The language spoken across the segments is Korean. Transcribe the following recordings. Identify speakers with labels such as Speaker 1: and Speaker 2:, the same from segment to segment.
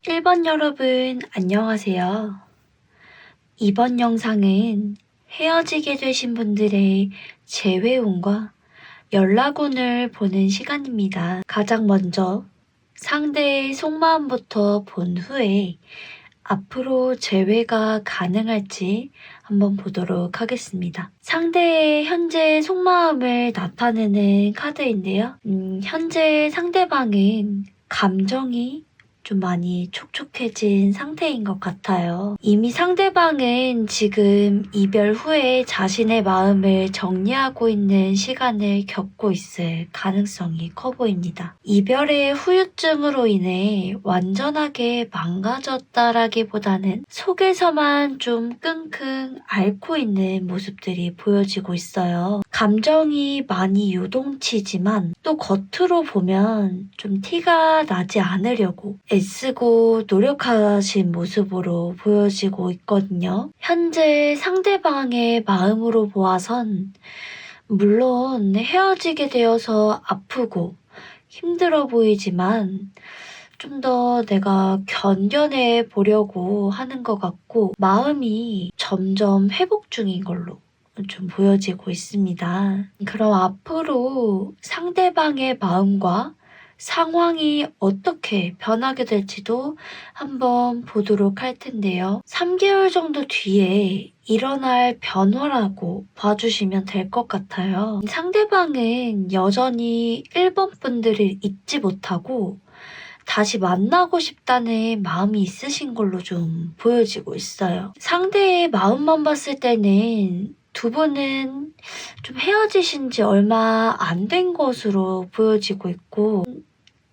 Speaker 1: 1번 여러분, 안녕하세요. 이번 영상은 헤어지게 되신 분들의 재회운과 연락운을 보는 시간입니다. 가장 먼저 상대의 속마음부터 본 후에 앞으로 재회가 가능할지 한번 보도록 하겠습니다. 상대의 현재 속마음을 나타내는 카드인데요. 현재 상대방은 감정이 좀 많이 촉촉해진 상태인 것 같아요. 이미 상대방은 지금 이별 후에 자신의 마음을 정리하고 있는 시간을 겪고 있을 가능성이 커 보입니다. 이별의 후유증으로 인해 완전하게 망가졌다라기보다는 속에서만 좀 끙끙 앓고 있는 모습들이 보여지고 있어요. 감정이 많이 요동치지만 또 겉으로 보면 좀 티가 나지 않으려고 애쓰고 노력하신 모습으로 보여지고 있거든요. 현재 상대방의 마음으로 보아선 물론 헤어지게 되어서 아프고 힘들어 보이지만 좀 더 내가 견뎌내 보려고 하는 것 같고 마음이 점점 회복 중인 걸로 좀 보여지고 있습니다. 그럼 앞으로 상대방의 마음과 상황이 어떻게 변하게 될지도 한번 보도록 할 텐데요. 3개월 정도 뒤에 일어날 변화라고 봐주시면 될 것 같아요. 상대방은 여전히 1번 분들을 잊지 못하고 다시 만나고 싶다는 마음이 있으신 걸로 좀 보여지고 있어요. 상대의 마음만 봤을 때는 두 분은 좀 헤어지신 지 얼마 안 된 것으로 보여지고 있고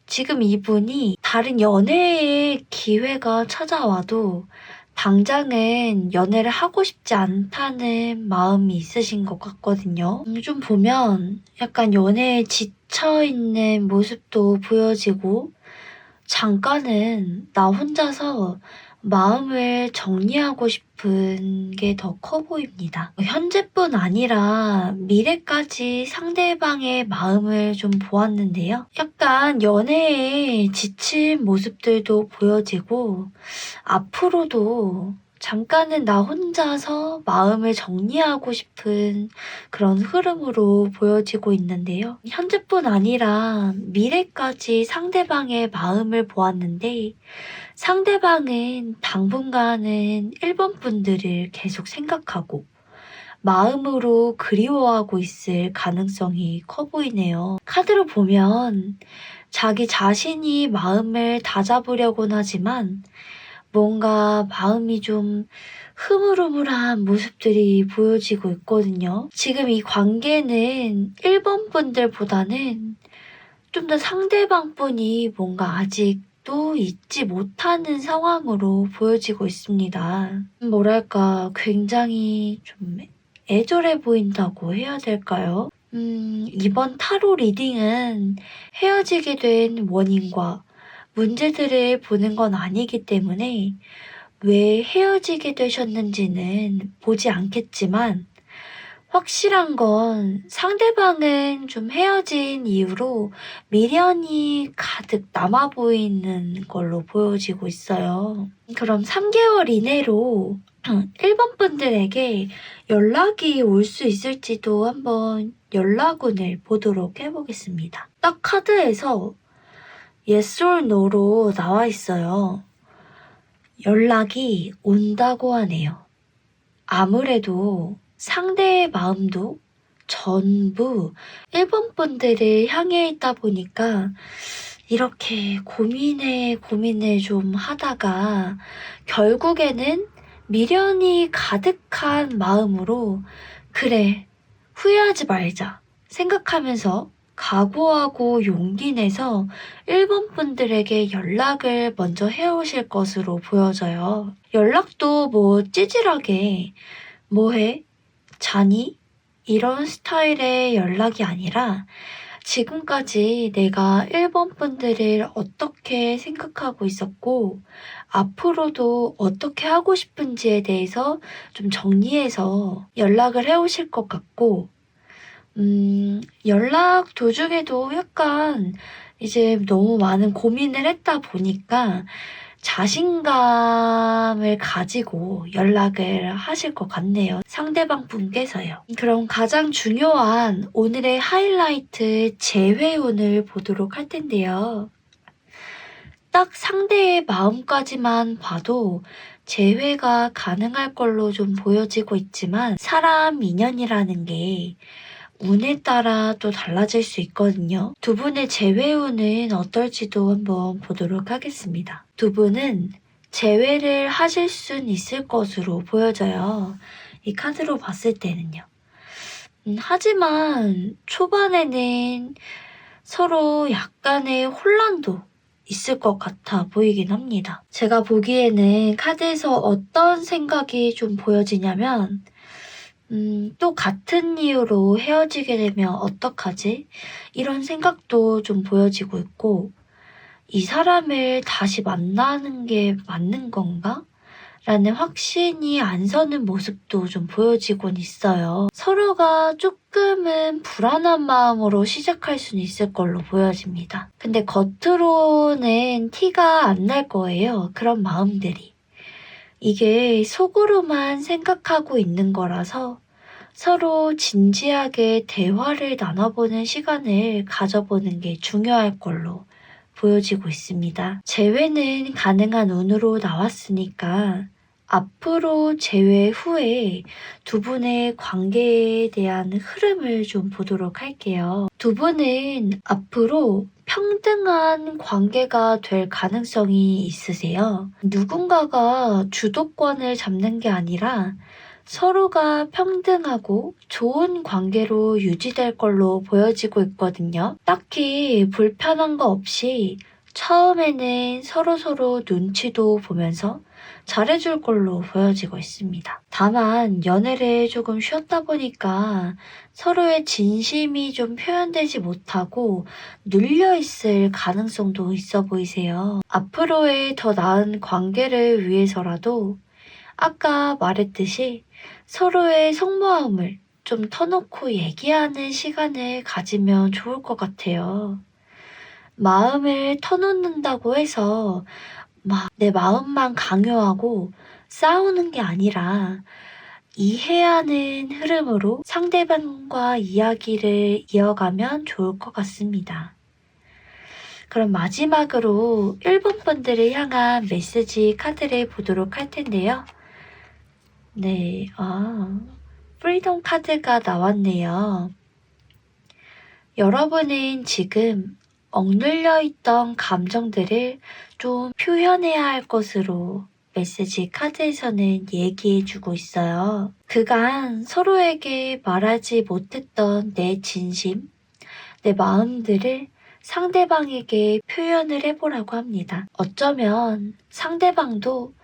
Speaker 1: 지금 이분이 다른 연애의 기회가 찾아와도 당장은 연애를 하고 싶지 않다는 마음이 있으신 것 같거든요. 좀 보면 약간 연애에 지쳐있는 모습도 보여지고 잠깐은 나 혼자서 마음을 정리하고 싶은 게 더 커 보입니다. 현재뿐 아니라 미래까지 상대방의 마음을 좀 보았는데요. 약간 연애에 지친 모습들도 보여지고 앞으로도 잠깐은 나 혼자서 마음을 정리하고 싶은 그런 흐름으로 보여지고 있는데요. 현재뿐 아니라 미래까지 상대방의 마음을 보았는데 상대방은 당분간은 1번 분들을 계속 생각하고 마음으로 그리워하고 있을 가능성이 커 보이네요. 카드로 보면 자기 자신이 마음을 다잡으려곤 하지만 뭔가 마음이 좀 흐물흐물한 모습들이 보여지고 있거든요. 지금 이 관계는 1번 분들보다는 좀 더 상대방 분이 뭔가 아직도 잊지 못하는 상황으로 보여지고 있습니다. 뭐랄까 굉장히 좀 애절해 보인다고 해야 될까요? 이번 타로 리딩은 헤어지게 된 원인과 문제들을 보는 건 아니기 때문에 왜 헤어지게 되셨는지는 보지 않겠지만 확실한 건 상대방은 좀 헤어진 이후로 미련이 가득 남아 보이는 걸로 보여지고 있어요. 그럼 3개월 이내로 일본 분들에게 연락이 올 수 있을지도 한번 연락운을 보도록 해보겠습니다. 딱 카드에서 Yes or No로 나와 있어요. 연락이 온다고 하네요. 아무래도 상대의 마음도 전부 일본 분들을 향해 있다 보니까 이렇게 고민을 좀 하다가 결국에는 미련이 가득한 마음으로 그래, 후회하지 말자 생각하면서 각오하고 용기 내서 일본 분들에게 연락을 먼저 해오실 것으로 보여져요. 연락도 뭐 찌질하게 뭐해? 자니? 이런 스타일의 연락이 아니라 지금까지 내가 일본 분들을 어떻게 생각하고 있었고 앞으로도 어떻게 하고 싶은지에 대해서 좀 정리해서 연락을 해오실 것 같고 연락 도중에도 약간 이제 너무 많은 고민을 했다 보니까 자신감을 가지고 연락을 하실 것 같네요. 상대방 분께서요. 그럼 가장 중요한 오늘의 하이라이트 재회운을 보도록 할 텐데요. 딱 상대의 마음까지만 봐도 재회가 가능할 걸로 좀 보여지고 있지만 사람 인연이라는 게 운에 따라 또 달라질 수 있거든요. 두 분의 재회운은 어떨지도 한번 보도록 하겠습니다. 두 분은 재회를 하실 순 있을 것으로 보여져요. 이 카드로 봤을 때는요. 하지만 초반에는 서로 약간의 혼란도 있을 것 같아 보이긴 합니다. 제가 보기에는 카드에서 어떤 생각이 좀 보여지냐면 또 같은 이유로 헤어지게 되면 어떡하지? 이런 생각도 좀 보여지고 있고, 이 사람을 다시 만나는 게 맞는 건가? 라는 확신이 안 서는 모습도 좀 보여지곤 있어요. 서로가 조금은 불안한 마음으로 시작할 수는 있을 걸로 보여집니다. 근데 겉으로는 티가 안 날 거예요. 그런 마음들이. 이게 속으로만 생각하고 있는 거라서 서로 진지하게 대화를 나눠보는 시간을 가져보는 게 중요할 걸로 보여지고 있습니다. 재회는 가능한 운으로 나왔으니까 앞으로 재회 후에 두 분의 관계에 대한 흐름을 좀 보도록 할게요. 두 분은 앞으로 평등한 관계가 될 가능성이 있으세요. 누군가가 주도권을 잡는 게 아니라 서로가 평등하고 좋은 관계로 유지될 걸로 보여지고 있거든요. 딱히 불편한 거 없이 처음에는 서로서로 눈치도 보면서 잘해줄 걸로 보여지고 있습니다. 다만 연애를 조금 쉬었다 보니까 서로의 진심이 좀 표현되지 못하고 눌려있을 가능성도 있어 보이세요. 앞으로의 더 나은 관계를 위해서라도 아까 말했듯이 서로의 속마음을 좀 터놓고 얘기하는 시간을 가지면 좋을 것 같아요. 마음을 터놓는다고 해서 막 내 마음만 강요하고 싸우는 게 아니라 이해하는 흐름으로 상대방과 이야기를 이어가면 좋을 것 같습니다. 그럼 마지막으로 일본 분들을 향한 메시지 카드를 보도록 할 텐데요. 네, 프리덤 카드가 나왔네요. 여러분은 지금 억눌려 있던 감정들을 좀 표현해야 할 것으로 메시지 카드에서는 얘기해주고 있어요. 그간 서로에게 말하지 못했던 내 진심, 내 마음들을 상대방에게 표현을 해보라고 합니다. 어쩌면 상대방도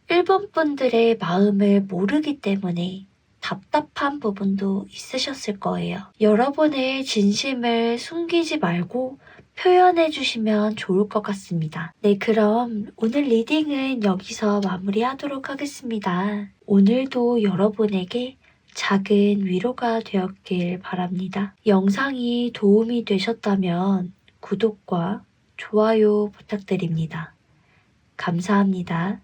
Speaker 1: 일본 분들의 마음을 모르기 때문에 답답한 부분도 있으셨을 거예요. 여러분의 진심을 숨기지 말고 표현해 주시면 좋을 것 같습니다. 네, 그럼 오늘 리딩은 여기서 마무리하도록 하겠습니다. 오늘도 여러분에게 작은 위로가 되었길 바랍니다. 영상이 도움이 되셨다면 구독과 좋아요 부탁드립니다. 감사합니다.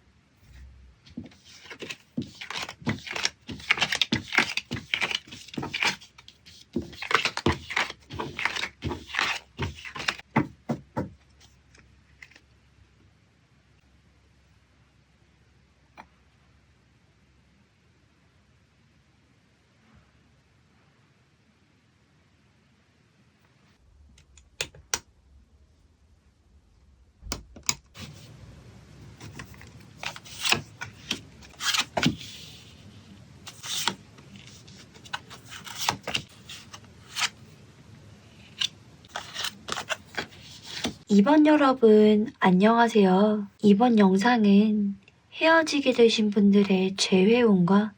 Speaker 1: 이번 여러분 안녕하세요. 이번 영상은 헤어지게 되신 분들의 재회운과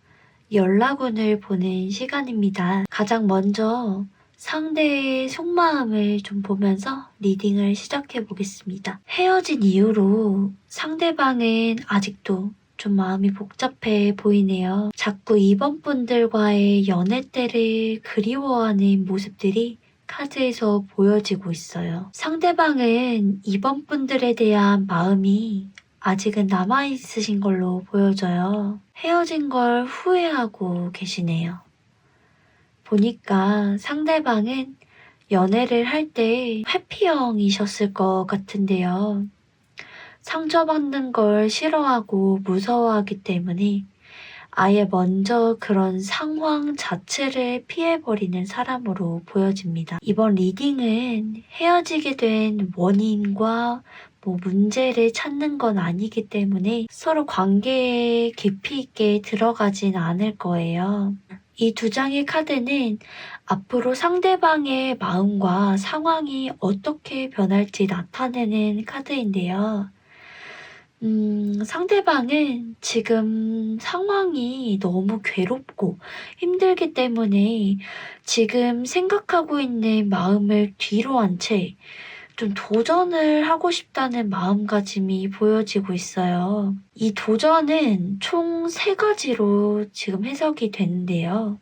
Speaker 1: 연락운을 보는 시간입니다. 가장 먼저 상대의 속마음을 좀 보면서 리딩을 시작해 보겠습니다. 헤어진 이후로 상대방은 아직도 좀 마음이 복잡해 보이네요. 자꾸 이번 분들과의 연애 때를 그리워하는 모습들이 카드에서 보여지고 있어요. 상대방은 이번 분들에 대한 마음이 아직은 남아있으신 걸로 보여져요. 헤어진 걸 후회하고 계시네요. 보니까 상대방은 연애를 할 때 회피형이셨을 것 같은데요. 상처받는 걸 싫어하고 무서워하기 때문에 아예 먼저 그런 상황 자체를 피해버리는 사람으로 보여집니다. 이번 리딩은 헤어지게 된 원인과 문제를 찾는 건 아니기 때문에 서로 관계에 깊이 있게 들어가진 않을 거예요. 이 두 장의 카드는 앞으로 상대방의 마음과 상황이 어떻게 변할지 나타내는 카드인데요. 상대방은 지금 상황이 너무 괴롭고 힘들기 때문에 지금 생각하고 있는 마음을 뒤로 한 채 좀 도전을 하고 싶다는 마음가짐이 보여지고 있어요. 이 도전은 총 3가지로 지금 해석이 되는데요.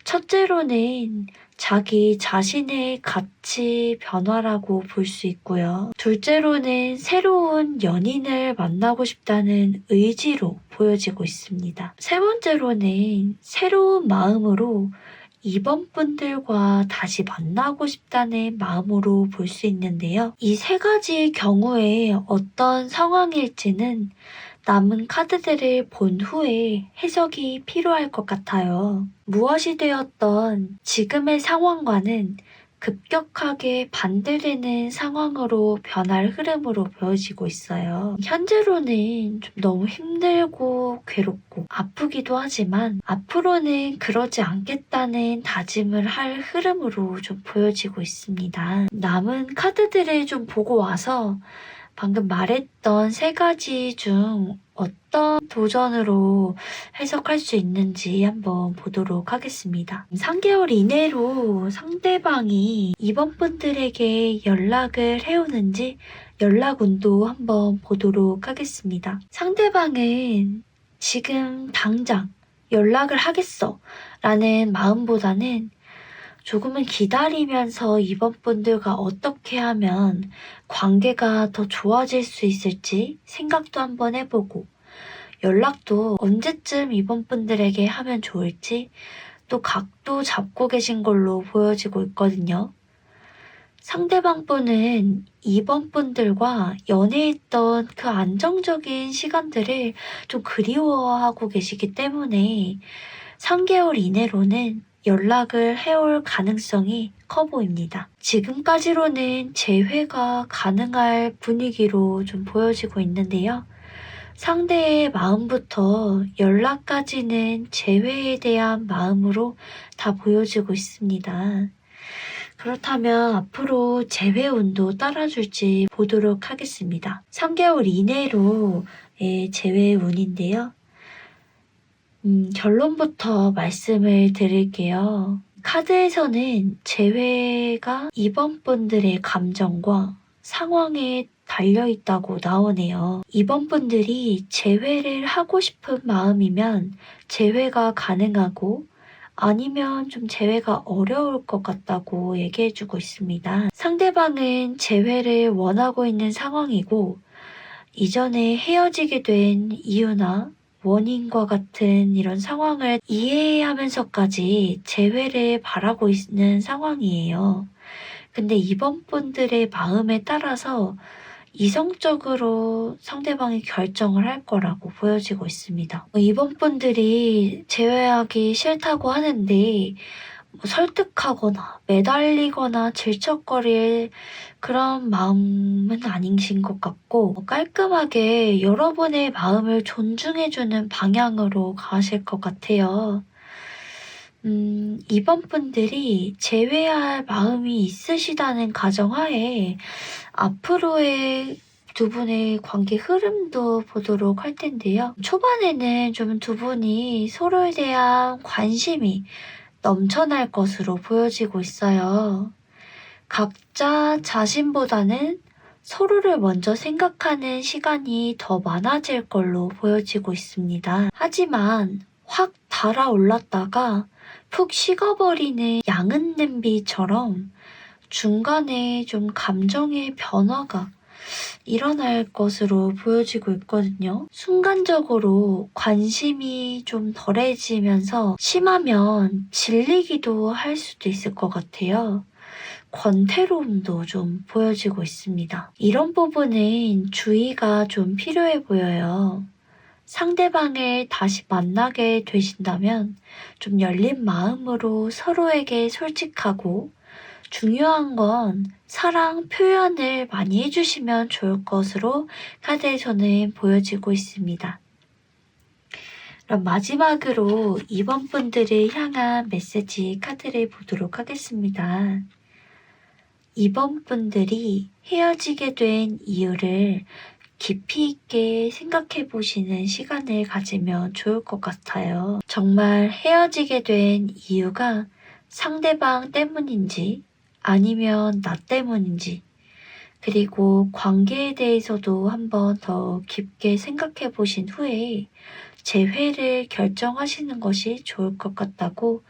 Speaker 1: 첫째로는 자기 자신의 가치 변화라고 볼 수 있고요. 둘째로는 새로운 연인을 만나고 싶다는 의지로 보여지고 있습니다. 세 번째로는 새로운 마음으로 이번 분들과 다시 만나고 싶다는 마음으로 볼 수 있는데요. 이 3가지의 경우에 어떤 상황일지는 남은 카드들을 본 후에 해석이 필요할 것 같아요. 무엇이 되었던 지금의 상황과는 급격하게 반대되는 상황으로 변할 흐름으로 보여지고 있어요. 현재로는 좀 너무 힘들고 괴롭고 아프기도 하지만 앞으로는 그러지 않겠다는 다짐을 할 흐름으로 좀 보여지고 있습니다. 남은 카드들을 좀 보고 와서 방금 말했던 3가지 중 어떤 도전으로 해석할 수 있는지 한번 보도록 하겠습니다. 3개월 이내로 상대방이 이번 분들에게 연락을 해오는지 연락운도 한번 보도록 하겠습니다. 상대방은 지금 당장 연락을 하겠어 라는 마음보다는 조금은 기다리면서 이번 분들과 어떻게 하면 관계가 더 좋아질 수 있을지 생각도 한번 해보고 연락도 언제쯤 이번 분들에게 하면 좋을지 또 각도 잡고 계신 걸로 보여지고 있거든요. 상대방 분은 이번 분들과 연애했던 그 안정적인 시간들을 좀 그리워하고 계시기 때문에 3개월 이내로는 연락을 해올 가능성이 커 보입니다. 지금까지로는 재회가 가능할 분위기로 좀 보여지고 있는데요. 상대의 마음부터 연락까지는 재회에 대한 마음으로 다 보여지고 있습니다. 그렇다면 앞으로 재회운도 따라줄지 보도록 하겠습니다. 3개월 이내로의 재회운인데요. 결론부터 말씀을 드릴게요. 카드에서는 재회가 이번 분들의 감정과 상황에 달려있다고 나오네요. 이번 분들이 재회를 하고 싶은 마음이면 재회가 가능하고 아니면 좀 재회가 어려울 것 같다고 얘기해주고 있습니다. 상대방은 재회를 원하고 있는 상황이고 이전에 헤어지게 된 이유나 원인과 같은 이런 상황을 이해하면서까지 재회를 바라고 있는 상황이에요. 근데 이번 분들의 마음에 따라서 이성적으로 상대방이 결정을 할 거라고 보여지고 있습니다. 이번 분들이 재회하기 싫다고 하는데 설득하거나 매달리거나 질척거릴 그런 마음은 아니신 것 같고 깔끔하게 여러분의 마음을 존중해주는 방향으로 가실 것 같아요. 이번 분들이 재회할 마음이 있으시다는 가정하에 앞으로의 두 분의 관계 흐름도 보도록 할 텐데요. 초반에는 좀 두 분이 서로에 대한 관심이 넘쳐날 것으로 보여지고 있어요. 각자 자신보다는 서로를 먼저 생각하는 시간이 더 많아질 걸로 보여지고 있습니다. 하지만 확 달아올랐다가 푹 식어버리는 양은 냄비처럼 중간에 좀 감정의 변화가 일어날 것으로 보여지고 있거든요. 순간적으로 관심이 좀 덜해지면서 심하면 질리기도 할 수도 있을 것 같아요. 권태로움도 좀 보여지고 있습니다. 이런 부분은 주의가 좀 필요해 보여요. 상대방을 다시 만나게 되신다면 좀 열린 마음으로 서로에게 솔직하고 중요한 건 사랑 표현을 많이 해주시면 좋을 것으로 카드에서는 보여지고 있습니다. 그럼 마지막으로 이번 분들을 향한 메시지 카드를 보도록 하겠습니다. 이번 분들이 헤어지게 된 이유를 깊이 있게 생각해 보시는 시간을 가지면 좋을 것 같아요. 정말 헤어지게 된 이유가 상대방 때문인지 아니면 나 때문인지 그리고 관계에 대해서도 한번 더 깊게 생각해 보신 후에 재회를 결정하시는 것이 좋을 것 같다고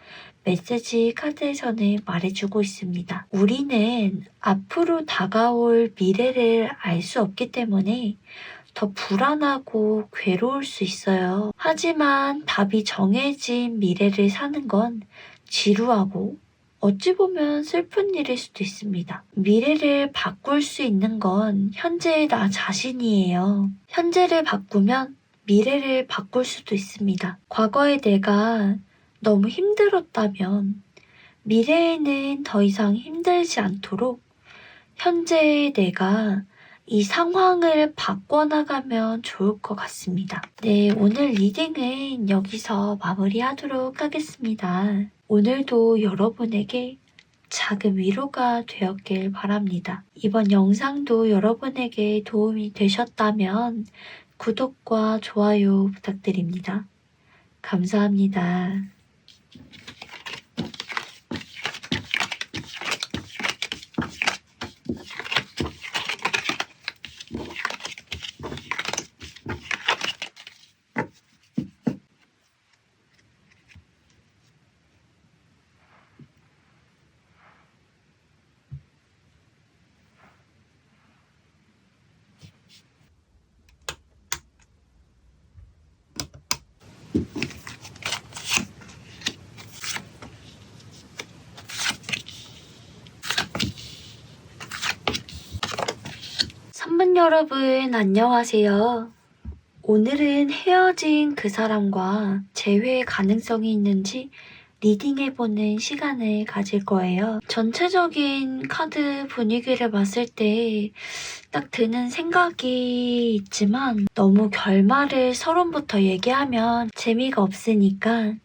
Speaker 1: 메시지 카드에서는 말해주고 있습니다. 우리는 앞으로 다가올 미래를 알 수 없기 때문에 더 불안하고 괴로울 수 있어요. 하지만 답이 정해진 미래를 사는 건 지루하고 어찌 보면 슬픈 일일 수도 있습니다. 미래를 바꿀 수 있는 건 현재의 나 자신이에요. 현재를 바꾸면 미래를 바꿀 수도 있습니다. 과거의 내가 너무 힘들었다면 미래에는 더 이상 힘들지 않도록 현재의 내가 이 상황을 바꿔나가면 좋을 것 같습니다. 네, 오늘 리딩은 여기서 마무리하도록 하겠습니다. 오늘도 여러분에게 작은 위로가 되었길 바랍니다. 이번 영상도 여러분에게 도움이 되셨다면 구독과 좋아요 부탁드립니다. 감사합니다. 선분 여러분 안녕하세요. 오늘은 헤어진 그 사람과 재회 가능성이 있는지 리딩해보는 시간을 가질 거예요. 전체적인 카드 분위기를 봤을 때 딱 드는 생각이 있지만 너무 결말을 서론부터 얘기하면 재미가 없으니까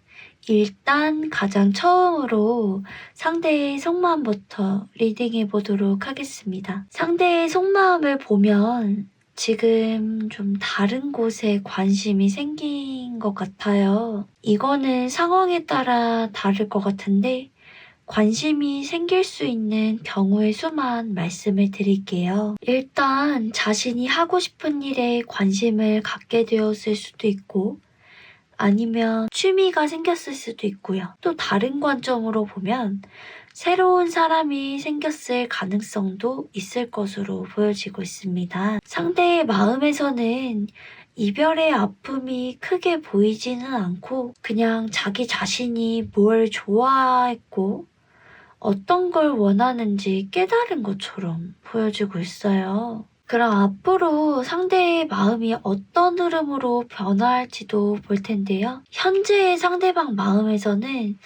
Speaker 1: 일단 가장 처음으로 상대의 속마음부터 리딩해보도록 하겠습니다. 상대의 속마음을 보면 지금 좀 다른 곳에 관심이 생긴 것 같아요. 이거는 상황에 따라 다를 것 같은데 관심이 생길 수 있는 경우의 수만 말씀을 드릴게요. 일단 자신이 하고 싶은 일에 관심을 갖게 되었을 수도 있고 아니면 취미가 생겼을 수도 있고요. 또 다른 관점으로 보면 새로운 사람이 생겼을 가능성도 있을 것으로 보여지고 있습니다. 상대의 마음에서는 이별의 아픔이 크게 보이지는 않고 그냥 자기 자신이 뭘 좋아했고 어떤 걸 원하는지 깨달은 것처럼 보여지고 있어요. 그럼 앞으로 상대의 마음이 어떤 흐름으로 변화할지도 볼 텐데요. 현재의 상대방 마음에서는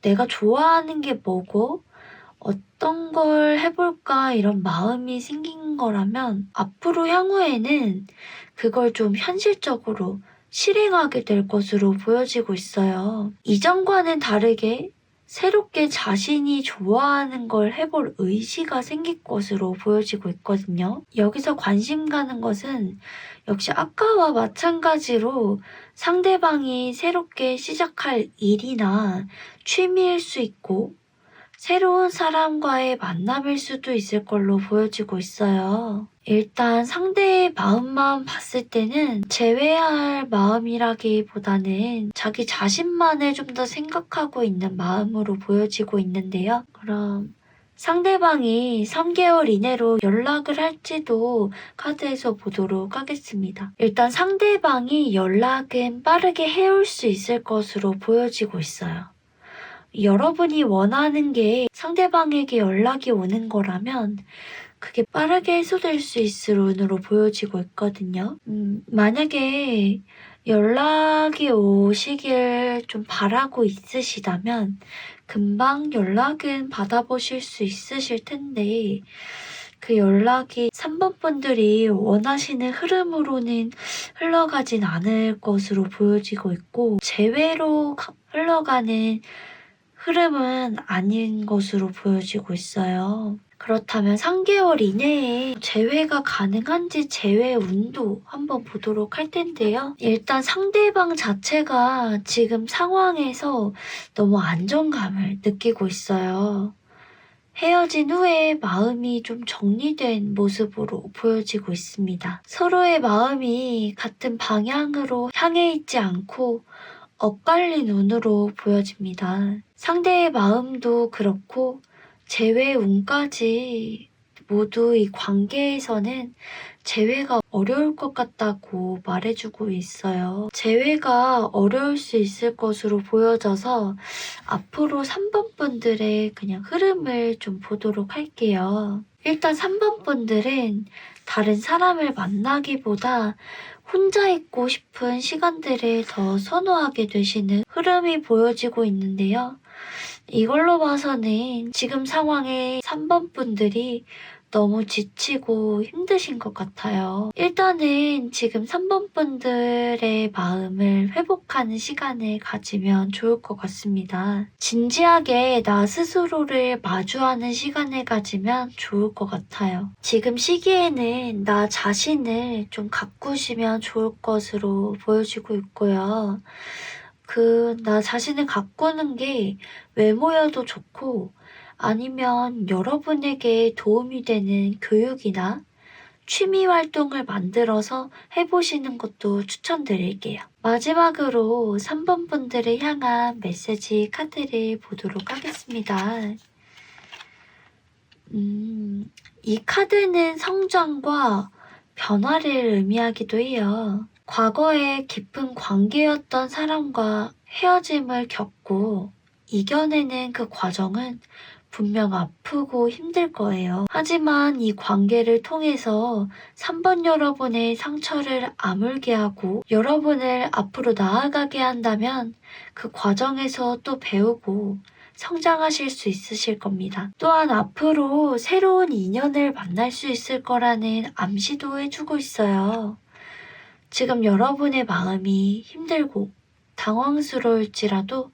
Speaker 1: 내가 좋아하는 게 뭐고 어떤 걸 해볼까 이런 마음이 생긴 거라면 앞으로 향후에는 그걸 좀 현실적으로 실행하게 될 것으로 보여지고 있어요. 이전과는 다르게 새롭게 자신이 좋아하는 걸 해볼 의지가 생길 것으로 보여지고 있거든요. 여기서 관심 가는 것은 역시 아까와 마찬가지로 상대방이 새롭게 시작할 일이나 취미일 수 있고 새로운 사람과의 만남일 수도 있을 걸로 보여지고 있어요. 일단 상대의 마음만 봤을 때는 제외할 마음이라기보다는 자기 자신만을 좀 더 생각하고 있는 마음으로 보여지고 있는데요. 그럼 상대방이 3개월 이내로 연락을 할지도 카드에서 보도록 하겠습니다. 일단 상대방이 연락은 빠르게 해올 수 있을 것으로 보여지고 있어요. 여러분이 원하는 게 상대방에게 연락이 오는 거라면 그게 빠르게 해소될 수 있을 운으로 보여지고 있거든요. 만약에 연락이 오시길 좀 바라고 있으시다면 금방 연락은 받아보실 수 있으실 텐데 그 연락이 3번 분들이 원하시는 흐름으로는 흘러가진 않을 것으로 보여지고 있고 제외로 흘러가는 흐름은 아닌 것으로 보여지고 있어요. 그렇다면 3개월 이내에 재회가 가능한지 재회 운도 한번 보도록 할 텐데요. 일단 상대방 자체가 지금 상황에서 너무 안정감을 느끼고 있어요. 헤어진 후에 마음이 좀 정리된 모습으로 보여지고 있습니다. 서로의 마음이 같은 방향으로 향해 있지 않고 엇갈린 운으로 보여집니다. 상대의 마음도 그렇고 재회 운까지 모두 이 관계에서는 재회가 어려울 것 같다고 말해주고 있어요. 재회가 어려울 수 있을 것으로 보여져서 앞으로 3번 분들의 그냥 흐름을 좀 보도록 할게요. 일단 3번 분들은 다른 사람을 만나기보다 혼자 있고 싶은 시간들을 더 선호하게 되시는 흐름이 보여지고 있는데요. 이걸로 봐서는 지금 상황에 3번 분들이 너무 지치고 힘드신 것 같아요. 일단은 지금 3번 분들의 마음을 회복하는 시간을 가지면 좋을 것 같습니다. 진지하게 나 스스로를 마주하는 시간을 가지면 좋을 것 같아요. 지금 시기에는 나 자신을 좀 가꾸시면 좋을 것으로 보여지고 있고요. 나 자신을 가꾸는 게 외모여도 좋고 아니면 여러분에게 도움이 되는 교육이나 취미 활동을 만들어서 해보시는 것도 추천드릴게요. 마지막으로 3번 분들을 향한 메시지 카드를 보도록 하겠습니다. 이 카드는 성장과 변화를 의미하기도 해요. 과거에 깊은 관계였던 사람과 헤어짐을 겪고 이겨내는 그 과정은 분명 아프고 힘들 거예요. 하지만 이 관계를 통해서 3번 여러분의 상처를 아물게 하고 여러분을 앞으로 나아가게 한다면 그 과정에서 또 배우고 성장하실 수 있으실 겁니다. 또한 앞으로 새로운 인연을 만날 수 있을 거라는 암시도 해주고 있어요. 지금 여러분의 마음이 힘들고 당황스러울지라도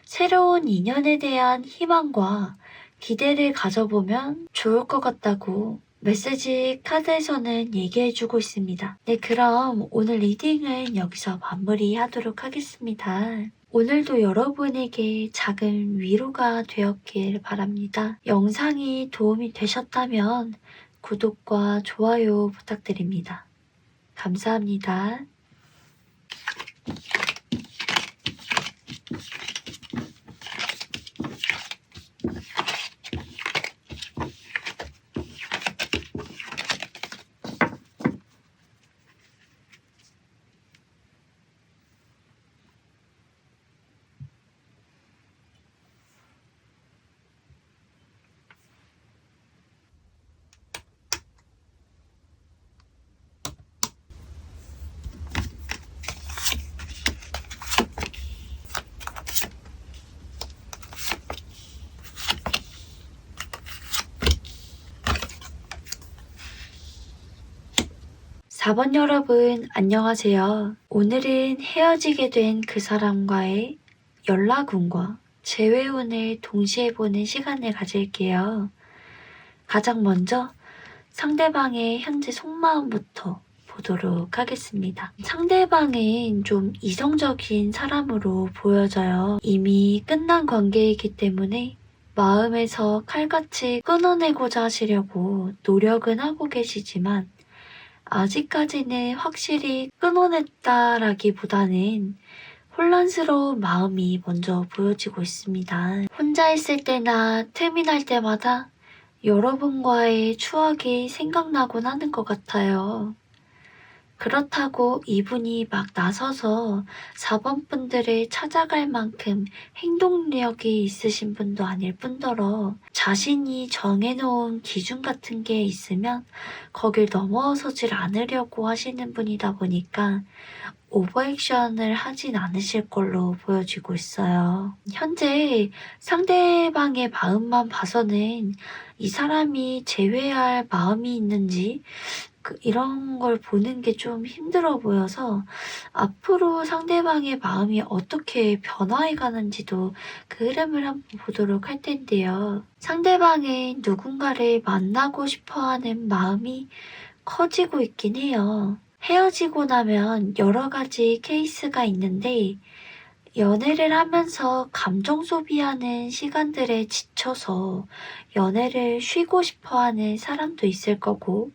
Speaker 1: 새로운 인연에 대한 희망과 기대를 가져보면 좋을 것 같다고 메시지 카드에서는 얘기해주고 있습니다. 네, 그럼 오늘 리딩은 여기서 마무리하도록 하겠습니다. 오늘도 여러분에게 작은 위로가 되었길 바랍니다. 영상이 도움이 되셨다면 구독과 좋아요 부탁드립니다. 감사합니다. 4번 여러분, 안녕하세요. 오늘은 헤어지게 된 그 사람과의 연락운과 재회운을 동시에 보는 시간을 가질게요. 가장 먼저 상대방의 현재 속마음부터 보도록 하겠습니다. 상대방은 좀 이성적인 사람으로 보여져요. 이미 끝난 관계이기 때문에 마음에서 칼같이 끊어내고자 하시려고 노력은 하고 계시지만 아직까지는 확실히 끊어냈다라기보다는 혼란스러운 마음이 먼저 보여지고 있습니다. 혼자 있을 때나 틈이 날 때마다 여러분과의 추억이 생각나곤 하는 것 같아요. 그렇다고 이분이 막 나서서 4번 분들을 찾아갈 만큼 행동력이 있으신 분도 아닐 뿐더러 자신이 정해놓은 기준 같은 게 있으면 거길 넘어서질 않으려고 하시는 분이다 보니까 오버액션을 하진 않으실 걸로 보여지고 있어요. 현재 상대방의 마음만 봐서는 이 사람이 재회할 마음이 있는지 이런 걸 보는 게 좀 힘들어 보여서 앞으로 상대방의 마음이 어떻게 변화해 가는지도 그 흐름을 한번 보도록 할 텐데요. 상대방의 누군가를 만나고 싶어 하는 마음이 커지고 있긴 해요. 헤어지고 나면 여러 가지 케이스가 있는데 연애를 하면서 감정 소비하는 시간들에 지쳐서 연애를 쉬고 싶어 하는 사람도 있을 거고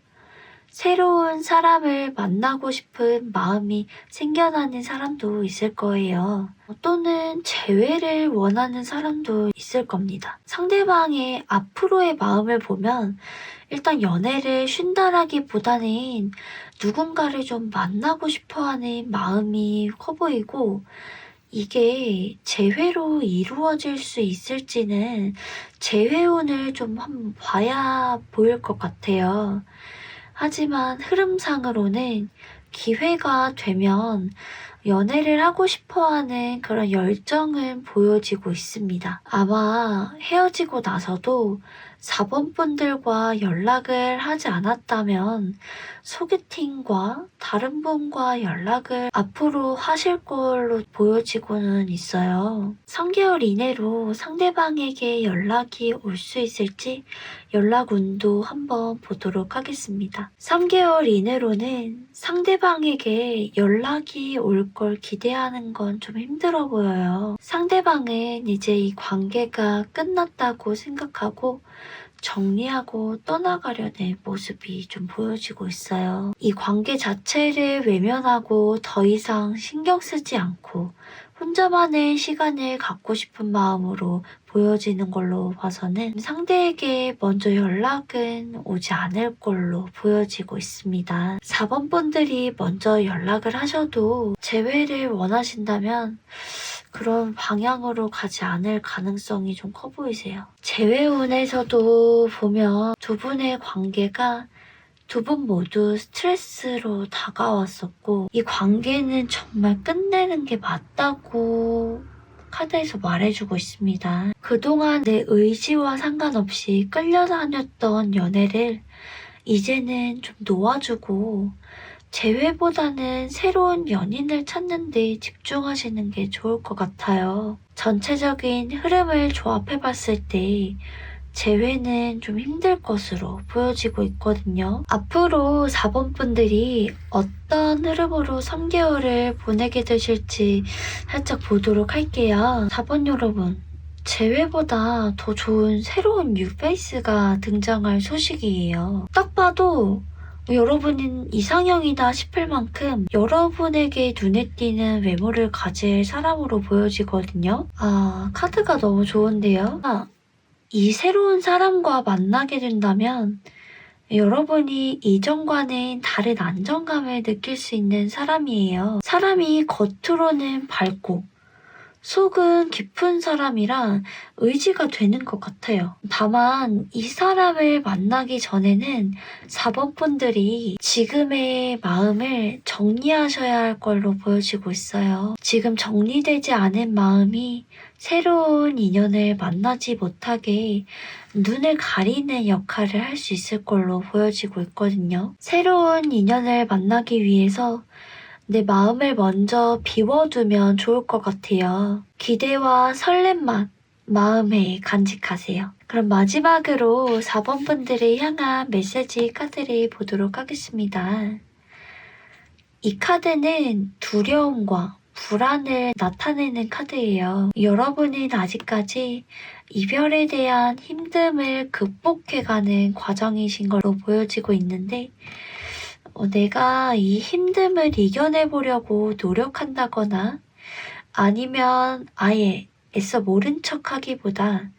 Speaker 1: 새로운 사람을 만나고 싶은 마음이 생겨나는 사람도 있을 거예요. 또는 재회를 원하는 사람도 있을 겁니다. 상대방의 앞으로의 마음을 보면 일단 연애를 쉰다라기보다는 누군가를 좀 만나고 싶어하는 마음이 커 보이고 이게 재회로 이루어질 수 있을지는 재회운을 좀 한번 봐야 보일 것 같아요. 하지만 흐름상으로는 기회가 되면 연애를 하고 싶어하는 그런 열정은 보여지고 있습니다. 아마 헤어지고 나서도 4번 분들과 연락을 하지 않았다면 소개팅과 다른 분과 연락을 앞으로 하실 걸로 보여지고는 있어요. 3개월 이내로 상대방에게 연락이 올 수 있을지 연락운도 한번 보도록 하겠습니다. 3개월 이내로는 상대방에게 연락이 올 걸 기대하는 건 좀 힘들어 보여요. 상대방은 이제 이 관계가 끝났다고 생각하고 정리하고 떠나가려는 모습이 좀 보여지고 있어요. 이 관계 자체를 외면하고 더 이상 신경 쓰지 않고 혼자만의 시간을 갖고 싶은 마음으로 보여지는 걸로 봐서는 상대에게 먼저 연락은 오지 않을 걸로 보여지고 있습니다. 4번 분들이 먼저 연락을 하셔도 재회를 원하신다면 그런 방향으로 가지 않을 가능성이 좀 커 보이세요. 재회운에서도 보면 두 분의 관계가 두 분 모두 스트레스로 다가왔었고 이 관계는 정말 끝내는 게 맞다고 카드에서 말해주고 있습니다. 그동안 내 의지와 상관없이 끌려다녔던 연애를 이제는 좀 놓아주고 재회보다는 새로운 연인을 찾는 데 집중하시는 게 좋을 것 같아요. 전체적인 흐름을 조합해봤을 때 재회는 좀 힘들 것으로 보여지고 있거든요. 앞으로 4번 분들이 어떤 흐름으로 3개월을 보내게 되실지 살짝 보도록 할게요. 4번 여러분, 재회보다 더 좋은 새로운 뉴페이스가 등장할 소식이에요. 딱 봐도 여러분은 이상형이다 싶을 만큼 여러분에게 눈에 띄는 외모를 가질 사람으로 보여지거든요. 카드가 너무 좋은데요. 이 새로운 사람과 만나게 된다면 여러분이 이전과는 다른 안정감을 느낄 수 있는 사람이에요. 사람이 겉으로는 밝고 속은 깊은 사람이라 의지가 되는 것 같아요. 다만 이 사람을 만나기 전에는 4번 분들이 지금의 마음을 정리하셔야 할 걸로 보여지고 있어요. 지금 정리되지 않은 마음이 새로운 인연을 만나지 못하게 눈을 가리는 역할을 할 수 있을 걸로 보여지고 있거든요. 새로운 인연을 만나기 위해서 내 마음을 먼저 비워두면 좋을 것 같아요. 기대와 설렘만 마음에 간직하세요. 그럼 마지막으로 4번 분들을 향한 메시지 카드를 보도록 하겠습니다. 이 카드는 두려움과 불안을 나타내는 카드예요. 여러분은 아직까지 이별에 대한 힘듦을 극복해가는 과정이신 걸로 보여지고 있는데 내가 이 힘듦을 이겨내보려고 노력한다거나 아니면 아예 애써 모른 척하기보다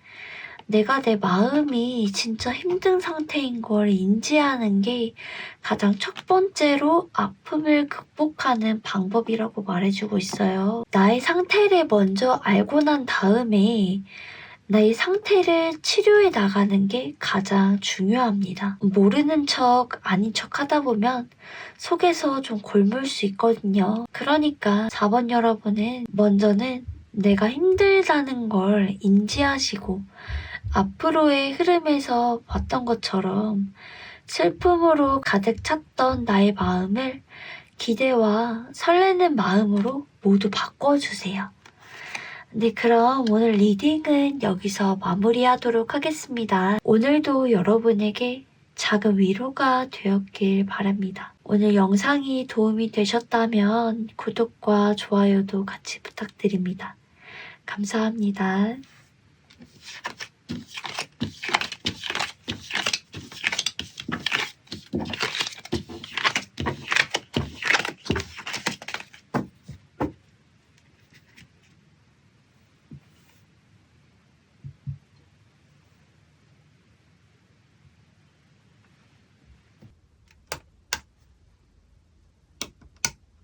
Speaker 1: 내가 내 마음이 진짜 힘든 상태인 걸 인지하는 게 가장 첫 번째로 아픔을 극복하는 방법이라고 말해주고 있어요. 나의 상태를 먼저 알고 난 다음에 나의 상태를 치료해 나가는 게 가장 중요합니다. 모르는 척, 아닌 척 하다 보면 속에서 좀 골물 수 있거든요. 그러니까 4번 여러분은 먼저는 내가 힘들다는 걸 인지하시고 앞으로의 흐름에서 봤던 것처럼 슬픔으로 가득 찼던 나의 마음을 기대와 설레는 마음으로 모두 바꿔주세요. 네, 그럼 오늘 리딩은 여기서 마무리하도록 하겠습니다. 오늘도 여러분에게 작은 위로가 되었길 바랍니다. 오늘 영상이 도움이 되셨다면 구독과 좋아요도 같이 부탁드립니다. 감사합니다.